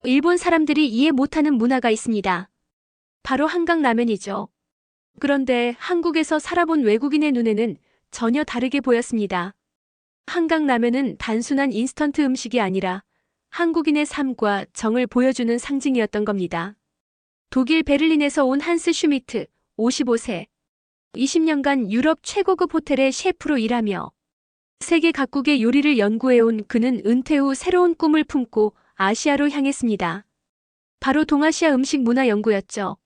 일본 사람들이 이해 못하는 문화가 있습니다. 바로 한강라면이죠. 그런데 한국에서 살아본 외국인의 눈에는 전혀 다르게 보였습니다. 한강라면은 단순한 인스턴트 음식이 아니라 한국인의 삶과 정을 보여주는 상징이었던 겁니다. 독일 베를린에서 온 한스 슈미트, 55세. 20년간 유럽 최고급 호텔의 셰프로 일하며 세계 각국의 요리를 연구해온 그는 은퇴 후 새로운 꿈을 품고 아시아로 향했습니다. 바로 동아시아 음식 문화 연구였죠.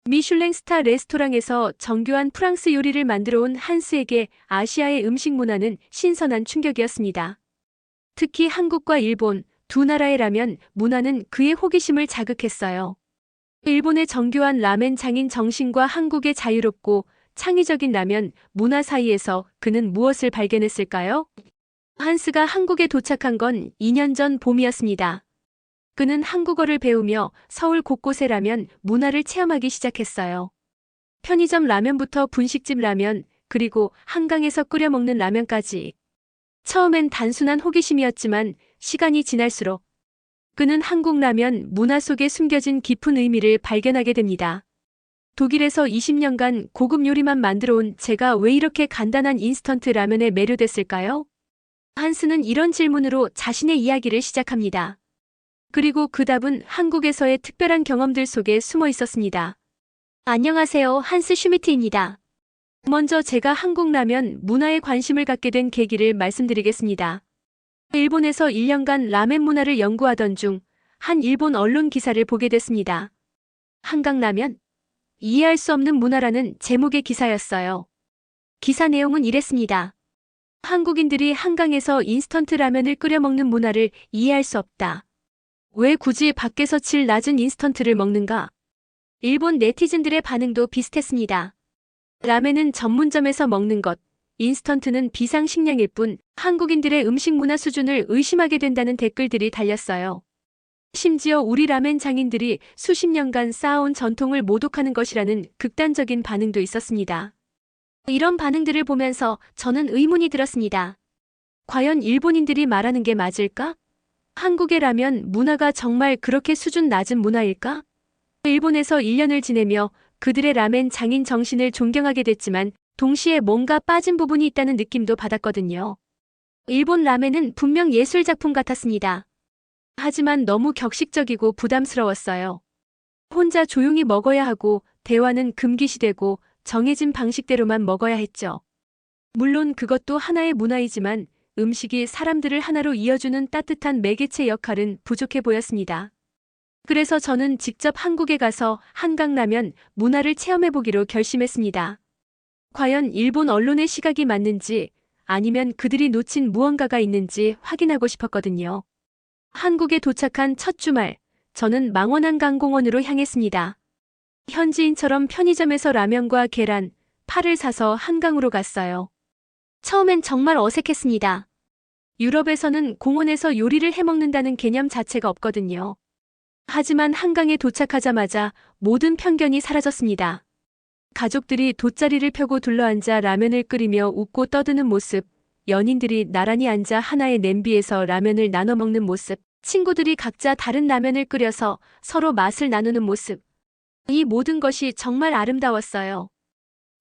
미슐랭 스타 레스토랑에서 정교한 프랑스 요리를 만들어 온 한스에게 아시아의 음식 문화는 신선한 충격이었습니다. 특히 한국과 일본 두 나라의 라면 문화는 그의 호기심을 자극했어요. 일본의 정교한 라멘 장인 정신과 한국의 자유롭고 창의적인 라면 문화 사이에서 그는 무엇을 발견했을까요? 한스가 한국에 도착한 건 2년 전 봄이었습니다. 그는 한국어를 배우며 서울 곳곳의 라면 문화를 체험하기 시작했어요. 편의점 라면부터 분식집 라면, 그리고 한강에서 끓여 먹는 라면까지. 처음엔 단순한 호기심이었지만 시간이 지날수록 그는 한국 라면 문화 속에 숨겨진 깊은 의미를 발견하게 됩니다. 독일에서 20년간 고급 요리만 만들어 온 제가 왜 이렇게 간단한 인스턴트 라면에 매료됐을까요? 한스는 이런 질문으로 자신의 이야기를 시작합니다. 그리고 그 답은 한국에서의 특별한 경험들 속에 숨어 있었습니다. 안녕하세요, 한스 슈미트입니다. 먼저 제가 한국 라면 문화에 관심을 갖게 된 계기를 말씀드리겠습니다. 일본에서 1년간 라멘 문화를 연구하던 중 한 일본 언론 기사를 보게 됐습니다. 한강라면? 이해할 수 없는 문화라는 제목의 기사였어요. 기사 내용은 이랬습니다. 한국인들이 한강에서 인스턴트 라면을 끓여 먹는 문화를 이해할 수 없다. 왜 굳이 밖에서 질 낮은 인스턴트를 먹는가? 일본 네티즌들의 반응도 비슷했습니다. 라멘은 전문점에서 먹는 것, 인스턴트는 비상식량일 뿐 한국인들의 음식 문화 수준을 의심하게 된다는 댓글들이 달렸어요. 심지어 우리 라멘 장인들이 수십 년간 쌓아온 전통을 모독하는 것이라는 극단적인 반응도 있었습니다. 이런 반응들을 보면서 저는 의문이 들었습니다. 과연 일본인들이 말하는 게 맞을까? 한국의 라면 문화가 정말 그렇게 수준 낮은 문화일까? 일본에서 1년을 지내며 그들의 라멘 장인 정신을 존경하게 됐지만 동시에 뭔가 빠진 부분이 있다는 느낌도 받았거든요. 일본 라멘은 분명 예술 작품 같았습니다. 하지만 너무 격식적이고 부담스러웠어요. 혼자 조용히 먹어야 하고 대화는 금기시되고 정해진 방식대로만 먹어야 했죠. 물론 그것도 하나의 문화이지만 음식이 사람들을 하나로 이어주는 따뜻한 매개체 역할은 부족해 보였습니다. 그래서 저는 직접 한국에 가서 한강라면 문화를 체험해보기로 결심했습니다. 과연 일본 언론의 시각이 맞는지 아니면 그들이 놓친 무언가가 있는지 확인하고 싶었거든요. 한국에 도착한 첫 주말, 저는 망원한강공원으로 향했습니다. 현지인처럼 편의점에서 라면과 계란, 파를 사서 한강으로 갔어요. 처음엔 정말 어색했습니다. 유럽에서는 공원에서 요리를 해먹는다는 개념 자체가 없거든요. 하지만 한강에 도착하자마자 모든 편견이 사라졌습니다. 가족들이 돗자리를 펴고 둘러앉아 라면을 끓이며 웃고 떠드는 모습, 연인들이 나란히 앉아 하나의 냄비에서 라면을 나눠 먹는 모습, 친구들이 각자 다른 라면을 끓여서 서로 맛을 나누는 모습. 이 모든 것이 정말 아름다웠어요.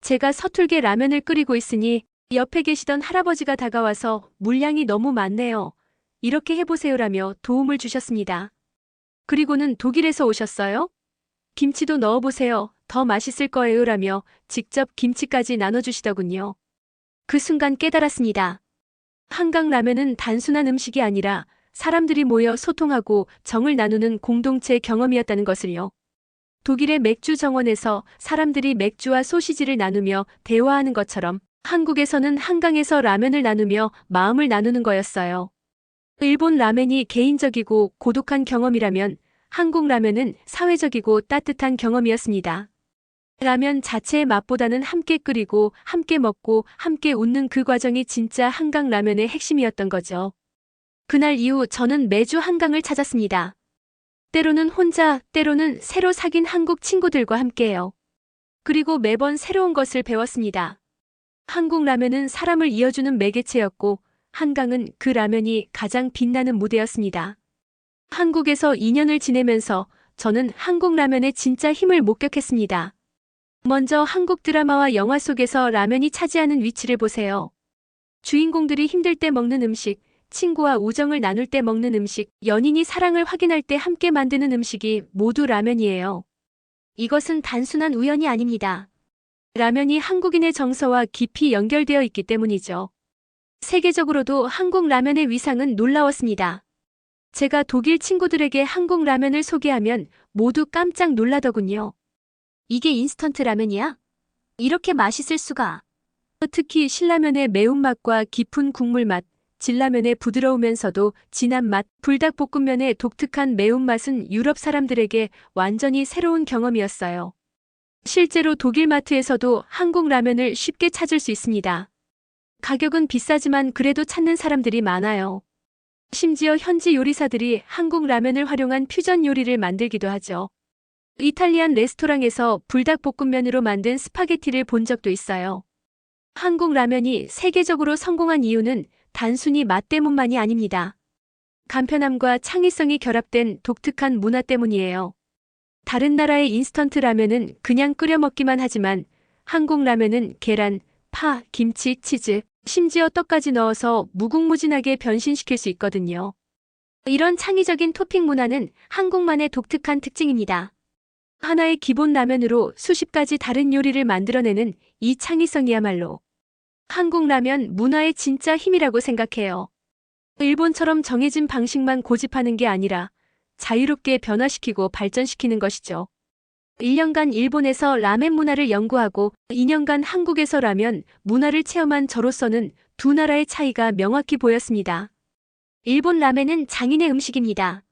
제가 서툴게 라면을 끓이고 있으니 옆에 계시던 할아버지가 다가와서 물량이 너무 많네요. 이렇게 해보세요라며 도움을 주셨습니다. 그리고는 독일에서 오셨어요? 김치도 넣어보세요. 더 맛있을 거예요라며 직접 김치까지 나눠주시더군요. 그 순간 깨달았습니다. 한강라면은 단순한 음식이 아니라 사람들이 모여 소통하고 정을 나누는 공동체 경험이었다는 것을요. 독일의 맥주 정원에서 사람들이 맥주와 소시지를 나누며 대화하는 것처럼 한국에서는 한강에서 라면을 나누며 마음을 나누는 거였어요. 일본 라면이 개인적이고 고독한 경험이라면 한국 라면은 사회적이고 따뜻한 경험이었습니다. 라면 자체의 맛보다는 함께 끓이고 함께 먹고 함께 웃는 그 과정이 진짜 한강 라면의 핵심이었던 거죠. 그날 이후 저는 매주 한강을 찾았습니다. 때로는 혼자, 때로는 새로 사귄 한국 친구들과 함께해요. 그리고 매번 새로운 것을 배웠습니다. 한국 라면은 사람을 이어주는 매개체였고 한강은 그 라면이 가장 빛나는 무대였습니다. 한국에서 2년을 지내면서 저는 한국 라면의 진짜 힘을 목격했습니다. 먼저 한국 드라마와 영화 속에서 라면이 차지하는 위치를 보세요. 주인공들이 힘들 때 먹는 음식, 친구와 우정을 나눌 때 먹는 음식, 연인이 사랑을 확인할 때 함께 만드는 음식이 모두 라면이에요. 이것은 단순한 우연이 아닙니다. 라면이 한국인의 정서와 깊이 연결되어 있기 때문이죠. 세계적으로도 한국 라면의 위상은 놀라웠습니다. 제가 독일 친구들에게 한국 라면을 소개하면 모두 깜짝 놀라더군요. 이게 인스턴트 라면이야? 이렇게 맛있을 수가. 특히 신라면의 매운맛과 깊은 국물맛, 진라면의 부드러우면서도 진한 맛, 불닭볶음면의 독특한 매운맛은 유럽 사람들에게 완전히 새로운 경험이었어요. 실제로 독일 마트에서도 한국 라면을 쉽게 찾을 수 있습니다. 가격은 비싸지만 그래도 찾는 사람들이 많아요. 심지어 현지 요리사들이 한국 라면을 활용한 퓨전 요리를 만들기도 하죠. 이탈리안 레스토랑에서 불닭볶음면으로 만든 스파게티를 본 적도 있어요. 한국 라면이 세계적으로 성공한 이유는 단순히 맛 때문만이 아닙니다. 간편함과 창의성이 결합된 독특한 문화 때문이에요. 다른 나라의 인스턴트 라면은 그냥 끓여 먹기만 하지만 한국 라면은 계란, 파, 김치, 치즈, 심지어 떡까지 넣어서 무궁무진하게 변신시킬 수 있거든요. 이런 창의적인 토핑 문화는 한국만의 독특한 특징입니다. 하나의 기본 라면으로 수십 가지 다른 요리를 만들어내는 이 창의성이야말로 한국 라면 문화의 진짜 힘이라고 생각해요. 일본처럼 정해진 방식만 고집하는 게 아니라 자유롭게 변화시키고 발전시키는 것이죠. 1년간 일본에서 라멘 문화를 연구하고 2년간 한국에서 라면 문화를 체험한 저로서는 두 나라의 차이가 명확히 보였습니다. 일본 라멘은 장인의 음식입니다.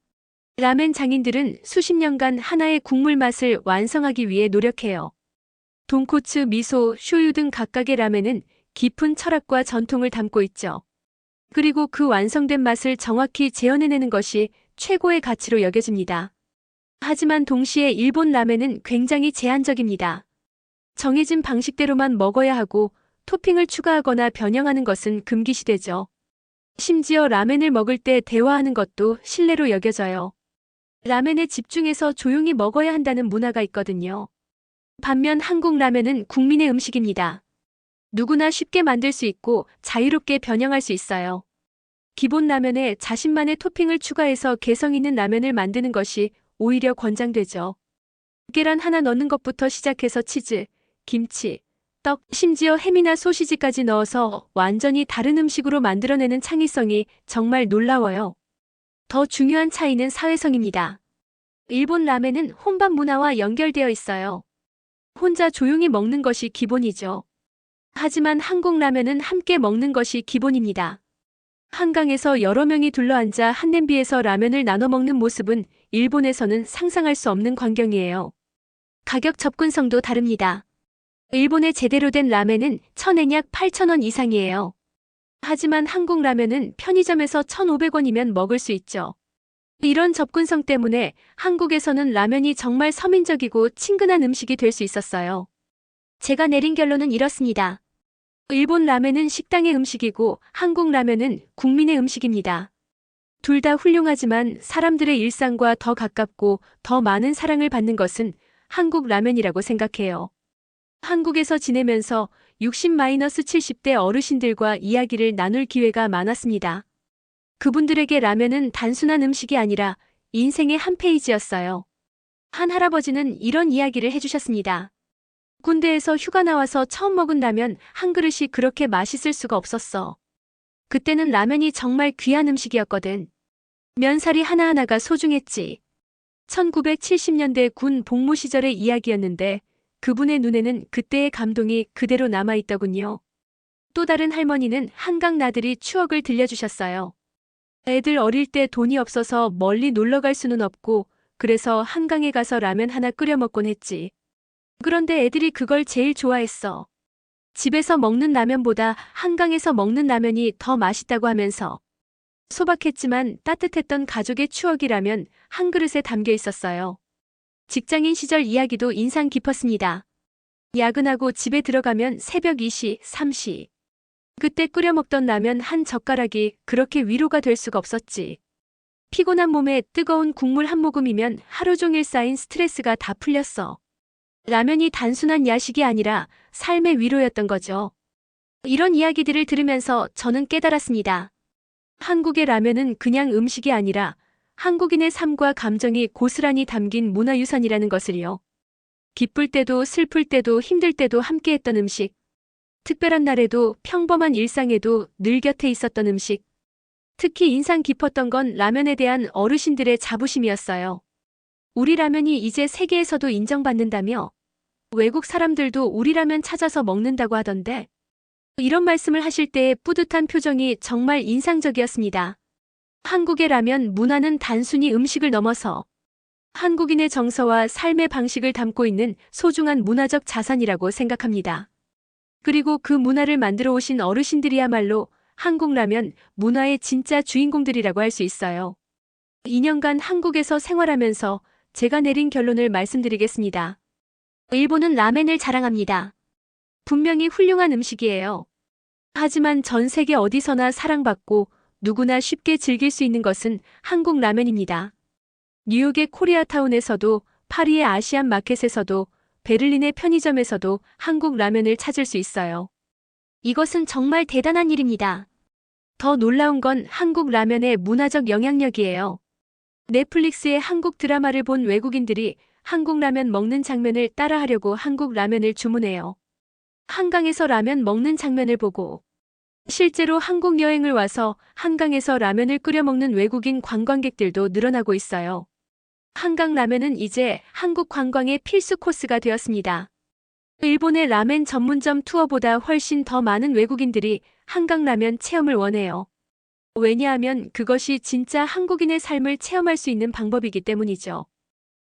라멘 장인들은 수십 년간 하나의 국물 맛을 완성하기 위해 노력해요. 돈코츠, 미소, 쇼유 등 각각의 라멘은 깊은 철학과 전통을 담고 있죠. 그리고 그 완성된 맛을 정확히 재현해내는 것이 최고의 가치로 여겨집니다. 하지만 동시에 일본 라멘은 굉장히 제한적입니다. 정해진 방식대로만 먹어야 하고 토핑을 추가하거나 변형하는 것은 금기시되죠. 심지어 라멘을 먹을 때 대화하는 것도 실례로 여겨져요. 라멘에 집중해서 조용히 먹어야 한다는 문화가 있거든요. 반면 한국 라멘은 국민의 음식입니다. 누구나 쉽게 만들 수 있고 자유롭게 변형할 수 있어요. 기본 라면에 자신만의 토핑을 추가해서 개성 있는 라면을 만드는 것이 오히려 권장되죠. 계란 하나 넣는 것부터 시작해서 치즈, 김치, 떡, 심지어 햄이나 소시지까지 넣어서 완전히 다른 음식으로 만들어내는 창의성이 정말 놀라워요. 더 중요한 차이는 사회성입니다. 일본 라멘은 혼밥 문화와 연결되어 있어요. 혼자 조용히 먹는 것이 기본이죠. 하지만 한국 라면은 함께 먹는 것이 기본입니다. 한강에서 여러 명이 둘러앉아 한 냄비에서 라면을 나눠 먹는 모습은 일본에서는 상상할 수 없는 광경이에요. 가격 접근성도 다릅니다. 일본의 제대로 된 라멘은 1000엔 약 8,000원 이상이에요. 하지만 한국 라면은 편의점에서 1,500원이면 먹을 수 있죠. 이런 접근성 때문에 한국에서는 라면이 정말 서민적이고 친근한 음식이 될 수 있었어요. 제가 내린 결론은 이렇습니다. 일본 라면은 식당의 음식이고 한국 라면은 국민의 음식입니다. 둘 다 훌륭하지만 사람들의 일상과 더 가깝고 더 많은 사랑을 받는 것은 한국 라면이라고 생각해요. 한국에서 지내면서 60-70대 어르신들과 이야기를 나눌 기회가 많았습니다. 그분들에게 라면은 단순한 음식이 아니라 인생의 한 페이지였어요. 한 할아버지는 이런 이야기를 해주셨습니다. 군대에서 휴가 나와서 처음 먹은 라면 한 그릇이 그렇게 맛있을 수가 없었어. 그때는 라면이 정말 귀한 음식이었거든. 면사리 하나하나가 소중했지. 1970년대 군 복무 시절의 이야기였는데 그분의 눈에는 그때의 감동이 그대로 남아있더군요. 또 다른 할머니는 한강 나들이 추억을 들려주셨어요. 애들 어릴 때 돈이 없어서 멀리 놀러 갈 수는 없고 그래서 한강에 가서 라면 하나 끓여 먹곤 했지. 그런데 애들이 그걸 제일 좋아했어. 집에서 먹는 라면보다 한강에서 먹는 라면이 더 맛있다고 하면서. 소박했지만 따뜻했던 가족의 추억이라면 한 그릇에 담겨 있었어요. 직장인 시절 이야기도 인상 깊었습니다. 야근하고 집에 들어가면 새벽 2시, 3시. 그때 끓여 먹던 라면 한 젓가락이 그렇게 위로가 될 수가 없었지. 피곤한 몸에 뜨거운 국물 한 모금이면 하루 종일 쌓인 스트레스가 다 풀렸어. 라면이 단순한 야식이 아니라 삶의 위로였던 거죠. 이런 이야기들을 들으면서 저는 깨달았습니다. 한국의 라면은 그냥 음식이 아니라 한국인의 삶과 감정이 고스란히 담긴 문화유산이라는 것을요. 기쁠 때도 슬플 때도 힘들 때도 함께했던 음식. 특별한 날에도 평범한 일상에도 늘 곁에 있었던 음식. 특히 인상 깊었던 건 라면에 대한 어르신들의 자부심이었어요. 우리 라면이 이제 세계에서도 인정받는다며 외국 사람들도 우리 라면 찾아서 먹는다고 하던데 이런 말씀을 하실 때의 뿌듯한 표정이 정말 인상적이었습니다. 한국의 라면 문화는 단순히 음식을 넘어서 한국인의 정서와 삶의 방식을 담고 있는 소중한 문화적 자산이라고 생각합니다. 그리고 그 문화를 만들어 오신 어르신들이야말로 한국 라면 문화의 진짜 주인공들이라고 할 수 있어요. 2년간 한국에서 생활하면서 제가 내린 결론을 말씀드리겠습니다. 일본은 라멘을 자랑합니다. 분명히 훌륭한 음식이에요. 하지만 전 세계 어디서나 사랑받고 누구나 쉽게 즐길 수 있는 것은 한국 라면입니다. 뉴욕의 코리아타운에서도 파리의 아시안 마켓에서도 베를린의 편의점에서도 한국 라면을 찾을 수 있어요. 이것은 정말 대단한 일입니다. 더 놀라운 건 한국 라면의 문화적 영향력이에요. 넷플릭스의 한국 드라마를 본 외국인들이 한국 라면 먹는 장면을 따라하려고 한국 라면을 주문해요. 한강에서 라면 먹는 장면을 보고 실제로 한국 여행을 와서 한강에서 라면을 끓여 먹는 외국인 관광객들도 늘어나고 있어요. 한강 라면은 이제 한국 관광의 필수 코스가 되었습니다. 일본의 라멘 전문점 투어보다 훨씬 더 많은 외국인들이 한강 라면 체험을 원해요. 왜냐하면 그것이 진짜 한국인의 삶을 체험할 수 있는 방법이기 때문이죠.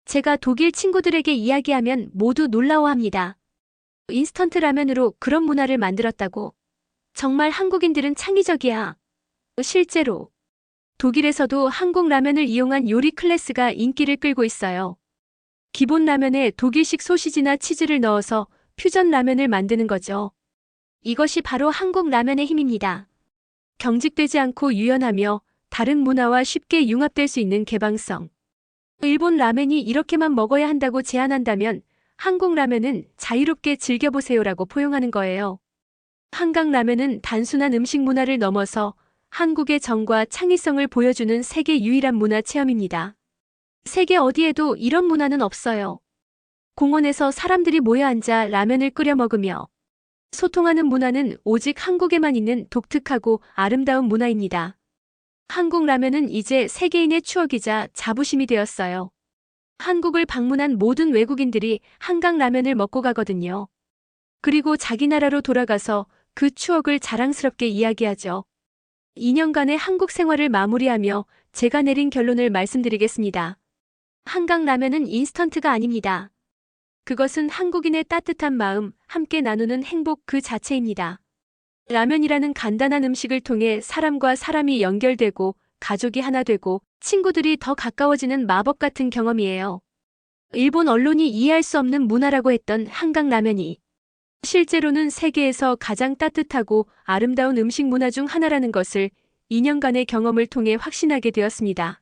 제가 독일 친구들에게 이야기하면 모두 놀라워합니다. 인스턴트 라면으로 그런 문화를 만들었다고. 정말 한국인들은 창의적이야. 실제로 독일에서도 한국 라면을 이용한 요리 클래스가 인기를 끌고 있어요. 기본 라면에 독일식 소시지나 치즈를 넣어서 퓨전 라면을 만드는 거죠. 이것이 바로 한국 라면의 힘입니다. 경직되지 않고 유연하며 다른 문화와 쉽게 융합될 수 있는 개방성. 일본 라면이 이렇게만 먹어야 한다고 제안한다면 한국 라면은 자유롭게 즐겨보세요라고 포용하는 거예요. 한강 라면은 단순한 음식 문화를 넘어서 한국의 정과 창의성을 보여주는 세계 유일한 문화 체험입니다. 세계 어디에도 이런 문화는 없어요. 공원에서 사람들이 모여 앉아 라면을 끓여 먹으며 소통하는 문화는 오직 한국에만 있는 독특하고 아름다운 문화입니다. 한국 라면은 이제 세계인의 추억이자 자부심이 되었어요. 한국을 방문한 모든 외국인들이 한강 라면을 먹고 가거든요. 그리고 자기 나라로 돌아가서 그 추억을 자랑스럽게 이야기하죠. 2년간의 한국 생활을 마무리하며 제가 내린 결론을 말씀드리겠습니다. 한강 라면은 인스턴트가 아닙니다. 그것은 한국인의 따뜻한 마음, 함께 나누는 행복 그 자체입니다. 라면이라는 간단한 음식을 통해 사람과 사람이 연결되고 가족이 하나 되고 친구들이 더 가까워지는 마법 같은 경험이에요. 일본 언론이 이해할 수 없는 문화라고 했던 한강 라면이 실제로는 세계에서 가장 따뜻하고 아름다운 음식 문화 중 하나라는 것을 2년간의 경험을 통해 확신하게 되었습니다.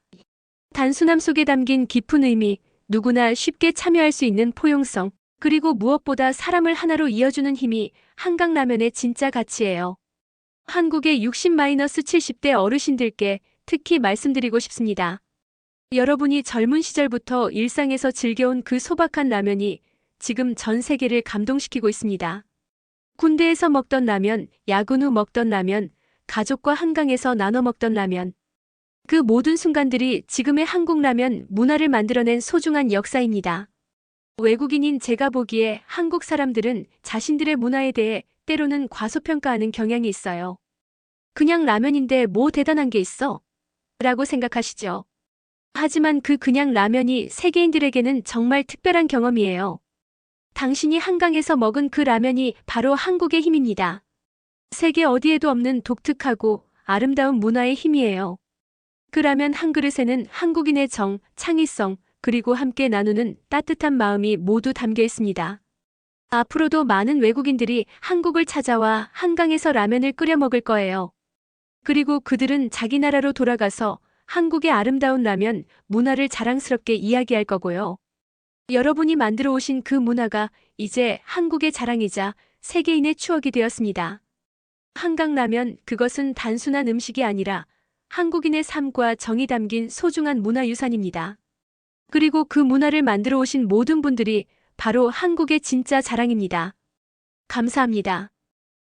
단순함 속에 담긴 깊은 의미, 누구나 쉽게 참여할 수 있는 포용성, 그리고 무엇보다 사람을 하나로 이어주는 힘이 한강 라면의 진짜 가치예요. 한국의 60-70대 어르신들께 특히 말씀드리고 싶습니다. 여러분이 젊은 시절부터 일상에서 즐겨온 그 소박한 라면이 지금 전 세계를 감동시키고 있습니다. 군대에서 먹던 라면, 야근 후 먹던 라면, 가족과 한강에서 나눠 먹던 라면. 그 모든 순간들이 지금의 한국 라면 문화를 만들어낸 소중한 역사입니다. 외국인인 제가 보기에 한국 사람들은 자신들의 문화에 대해 때로는 과소평가하는 경향이 있어요. 그냥 라면인데 뭐 대단한 게 있어? 라고 생각하시죠. 하지만 그 그냥 라면이 세계인들에게는 정말 특별한 경험이에요. 당신이 한강에서 먹은 그 라면이 바로 한국의 힘입니다. 세계 어디에도 없는 독특하고 아름다운 문화의 힘이에요. 그 라면 한 그릇에는 한국인의 정, 창의성, 그리고 함께 나누는 따뜻한 마음이 모두 담겨 있습니다. 앞으로도 많은 외국인들이 한국을 찾아와 한강에서 라면을 끓여 먹을 거예요. 그리고 그들은 자기 나라로 돌아가서 한국의 아름다운 라면, 문화를 자랑스럽게 이야기할 거고요. 여러분이 만들어 오신 그 문화가 이제 한국의 자랑이자 세계인의 추억이 되었습니다. 한강라면, 그것은 단순한 음식이 아니라 한국인의 삶과 정이 담긴 소중한 문화유산입니다. 그리고 그 문화를 만들어 오신 모든 분들이 바로 한국의 진짜 자랑입니다. 감사합니다.